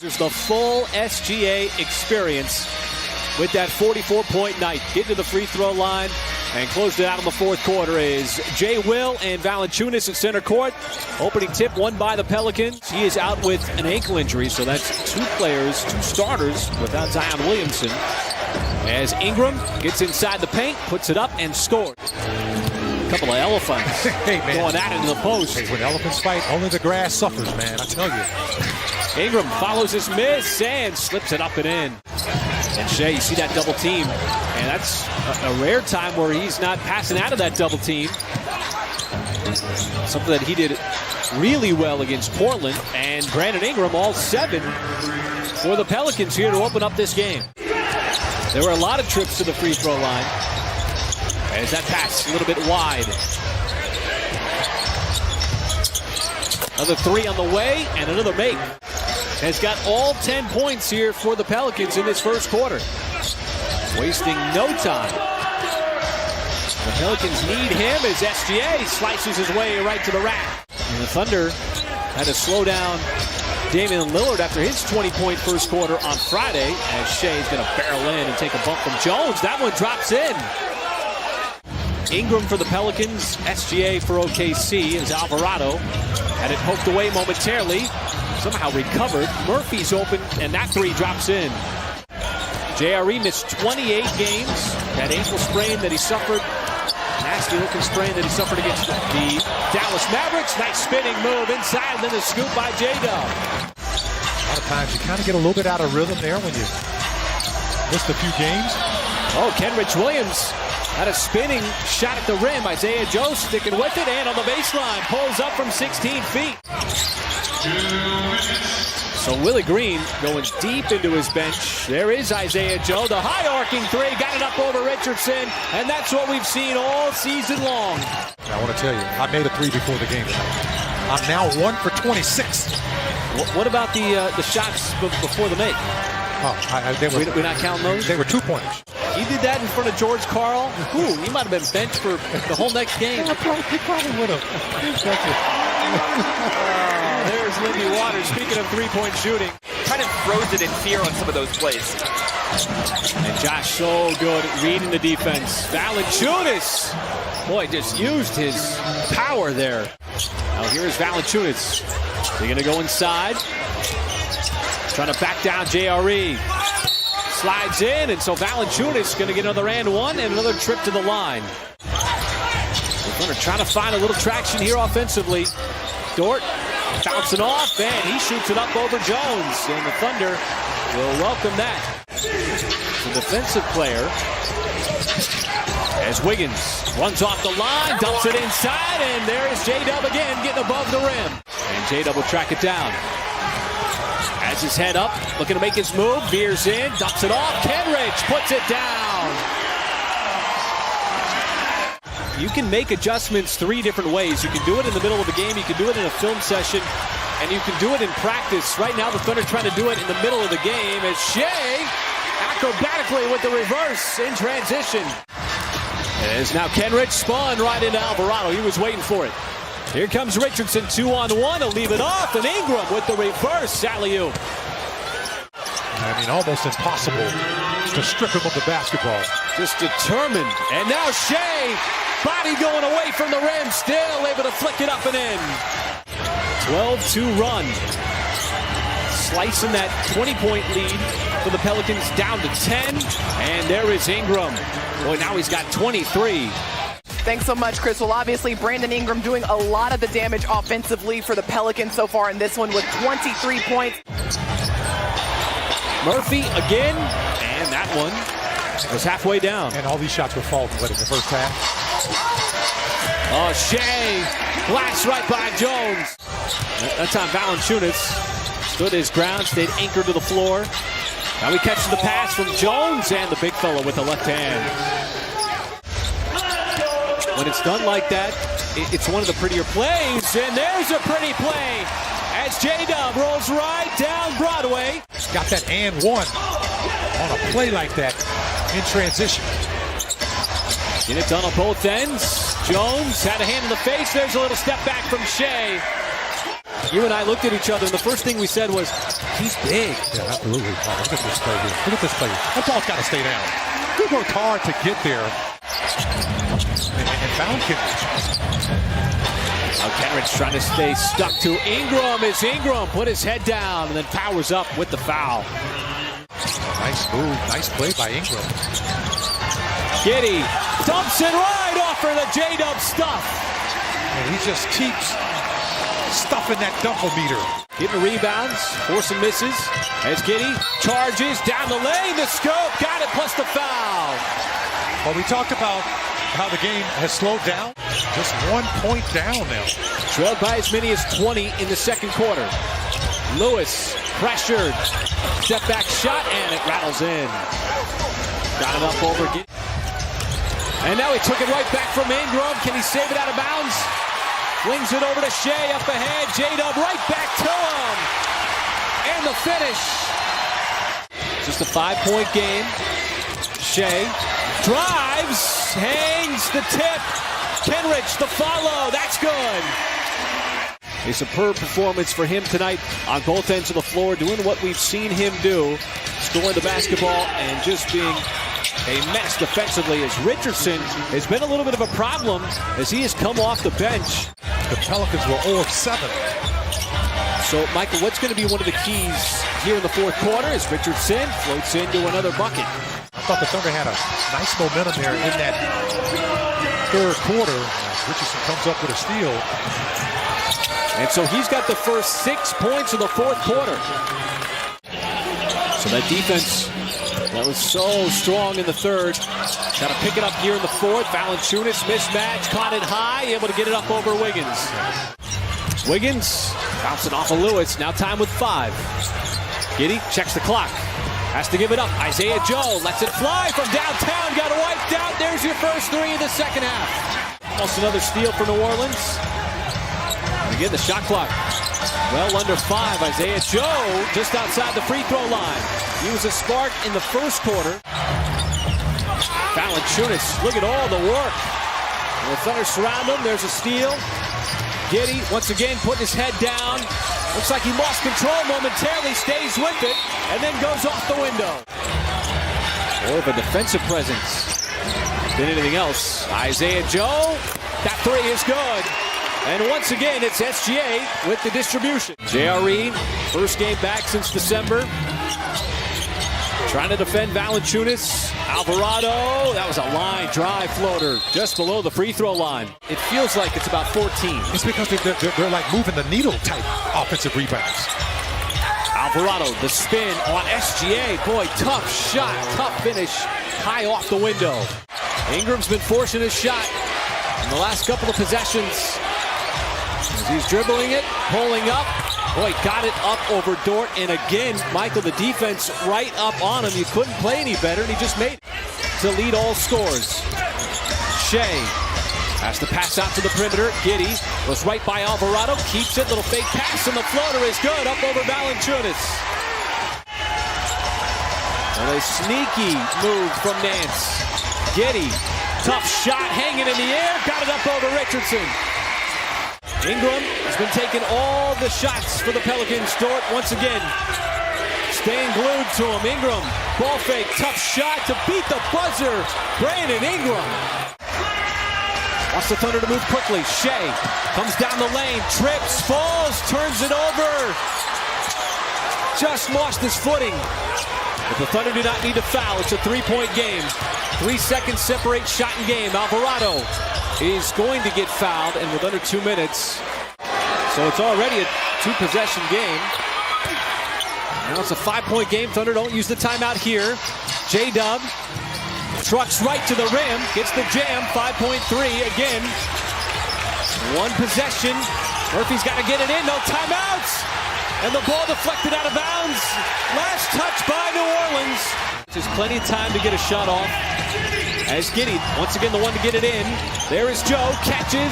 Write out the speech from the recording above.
There's the full SGA experience with that 44-point night. Get to the free throw line and closed it out in the fourth quarter is Jay Will and Valanciunas at center court. Opening tip won by the Pelicans. He is out with an ankle injury, so that's two starters without Zion Williamson. As Ingram gets inside the paint, puts it up and scores. A couple of elephants going at it in the post. Hey, when elephants fight, only the grass suffers, man, I tell you. Ingram follows his miss and slips it up and in. And Shea, you see that double team, and that's a rare time where he's not passing out of that double team. Something that he did really well against Portland. And Brandon Ingram, all 7 for the Pelicans here to open up this game. There were a lot of trips to the free throw line. As that pass a little bit wide. Another 3 on the way and another make. Has got all 10 points here for the Pelicans in this first quarter. Wasting no time. The Pelicans need him as SGA slices his way right to the rack. And the Thunder had to slow down Damian Lillard after his 20-point first quarter on Friday, as Shea's going to barrel in and take a bump from Jones. That one drops in. Ingram for the Pelicans, SGA for OKC, as Alvarado had it poked away momentarily. Somehow recovered. Murphy's open, and that 3 drops in. JRE missed 28 games. That ankle sprain that he suffered, nasty looking sprain that he suffered against the Dallas Mavericks. Nice spinning move inside, then the scoop by J-Dub. A lot of times you kind of get a little bit out of rhythm there when you missed a few games. Oh, Kenrich Williams had a spinning shot at the rim. Isaiah Joe sticking with it, and on the baseline, pulls up from 16 feet. So Willie Green going deep into his bench. There is Isaiah Joe, the high arcing 3, got it up over Richardson, and that's what we've seen all season long. I want to tell you, I made a 3 before the game tonight. I'm now 1 for 26. What about the shots before the make? We're not counting those? They were 2-pointers. He did that in front of George Karl. Ooh, he might have been benched for the whole next game. He probably would have. There's Lindy Waters, speaking of three-point shooting. Kind of throws it in fear on some of those plays. And Josh so good at reading the defense. Valanciunas, boy, just used his power there. Now here's Valanciunas. They're going to go inside. Trying to back down JRE. Slides in, and so Valanciunas is going to get another and 1 and another trip to the line. They're going to try to find a little traction here offensively. Dort bouncing off, and he shoots it up over Jones. And the Thunder will welcome that. The defensive player, as Wiggins runs off the line, dumps it inside, and there is J-Dub again getting above the rim. And J-Dub will track it down. Has his head up, looking to make his move, veers in, dumps it off. Kenrich puts it down. You can make adjustments 3 different ways. You can do it in the middle of the game, you can do it in a film session, and you can do it in practice. Right now, the Thunder trying to do it in the middle of the game as Shea acrobatically with the reverse in transition. As now Kenrich spun right into Alvarado. He was waiting for it. Here comes Richardson, 2-on-1. He'll leave it off, and Ingram with the reverse alley-oop. I mean, almost impossible to strip him of the basketball. Just determined. And now Shea, body going away from the rim, still able to flick it up and in. 12-2 run. Slicing that 20-point lead for the Pelicans down to 10. And there is Ingram. Boy, now he's got 23. Thanks so much, Chris. Well, obviously, Brandon Ingram doing a lot of the damage offensively for the Pelicans so far in this one with 23 points. Murphy again, and that one was halfway down. And all these shots were falling in the first half. Oh, Shea, blast right by Jones. That time Valanciunas stood his ground, stayed anchored to the floor. Now he catches the pass from Jones, and the big fella with the left hand. When it's done like that, it's one of the prettier plays, and there's a pretty play as J-Dub rolls right down Broadway. Got that and 1 on a play like that in transition. Get it done on both ends. Jones had a hand in the face. There's a little step back from Shea. You and I looked at each other, and the first thing we said was, He's big. Yeah, absolutely. Oh, look at this play here. Look at this play. That ball's got to stay down. He worked hard to get there. And found Kenrich. Now Kenrich trying to stay stuck to Ingram as Ingram put his head down and then powers up with the foul. Nice move. Nice play by Ingram. Giddey dumps it right off for the J-Dub stuff. And he just keeps stuffing that dump-o-meter. Getting rebounds, forcing misses. As Giddey charges down the lane, the scope, got it, plus the foul. Well, we talked about how the game has slowed down. Just 1 point down now. Trailed by as many as 20 in the second quarter. Lewis pressured, step back shot, and it rattles in. Got it up over Giddey. And now he took it right back from Ingram. Can he save it out of bounds? Flings it over to Shea up ahead. J-Dub right back to him. And the finish. Just a 5-point game. Shea drives, hangs the tip. Kenrich the follow. That's good. A superb performance for him tonight on both ends of the floor, doing what we've seen him do, scoring the basketball and just being a mess defensively, as Richardson has been a little bit of a problem as he has come off the bench. The Pelicans were 0 of 7. So, Michael, what's going to be one of the keys here in the fourth quarter as Richardson floats into another bucket? I thought the Thunder had a nice momentum there in that third quarter. Richardson comes up with a steal. And so he's got the first 6 points of the fourth quarter. So that defense that was so strong in the third, got to pick it up here in the fourth. Valanciunas mismatch, caught it high, able to get it up over Wiggins. Wiggins bouncing off of Lewis, now time with 5. Giddey checks the clock, has to give it up. Isaiah Joe lets it fly from downtown, got it wiped out. There's your first 3 of the second half. Almost another steal for New Orleans. And again, the shot clock well under 5. Isaiah Joe just outside the free throw line. He was a spark in the first quarter. Valanciunas, look at all the work. And the Thunder surround him. There's a steal. Giddey once again putting his head down. Looks like he lost control momentarily, stays with it, and then goes off the window. More of a defensive presence than anything else. Isaiah Joe, that 3 is good. And once again, it's SGA with the distribution. J.R. Reed, first game back since December. Trying to defend Valanciunas. Alvarado, that was a line drive floater just below the free throw line. It feels like it's about 14. It's because they're like moving the needle type offensive rebounds. Alvarado, the spin on SGA. Boy, tough shot, tough finish, high off the window. Ingram's been forcing his shot in the last couple of possessions. As he's dribbling it, pulling up. Boy, got it up over Dort. And again, Michael, the defense right up on him. You couldn't play any better, and he just made it to lead all scores. Shea has to pass out to the perimeter. Giddey was right by Alvarado. Keeps it. Little fake pass, and the floater is good. Up over Valanciunas. And a sneaky move from Nance. Giddey, tough shot, hanging in the air. Got it up over Richardson. Ingram has been taking all the shots for the Pelicans. Dort once again staying glued to him. Ingram, ball fake, tough shot to beat the buzzer. Brandon Ingram wants the Thunder to move quickly. Shea comes down the lane, trips, falls, turns it over. Just lost his footing. But the Thunder do not need to foul. It's a 3-point game. 3 seconds separate shot and game. Alvarado is going to get fouled, and with under 2 minutes. So it's already a 2-possession game. Now it's a 5-point game. Thunder don't use the timeout here. J-Dub trucks right to the rim, gets the jam, 5-point 3 again. 1 possession. Murphy's got to get it in, no timeouts. And the ball deflected out of bounds. Last touch by New Orleans. There's plenty of time to get a shot off. As Giddey, once again the one to get it in. There is Joe, catches.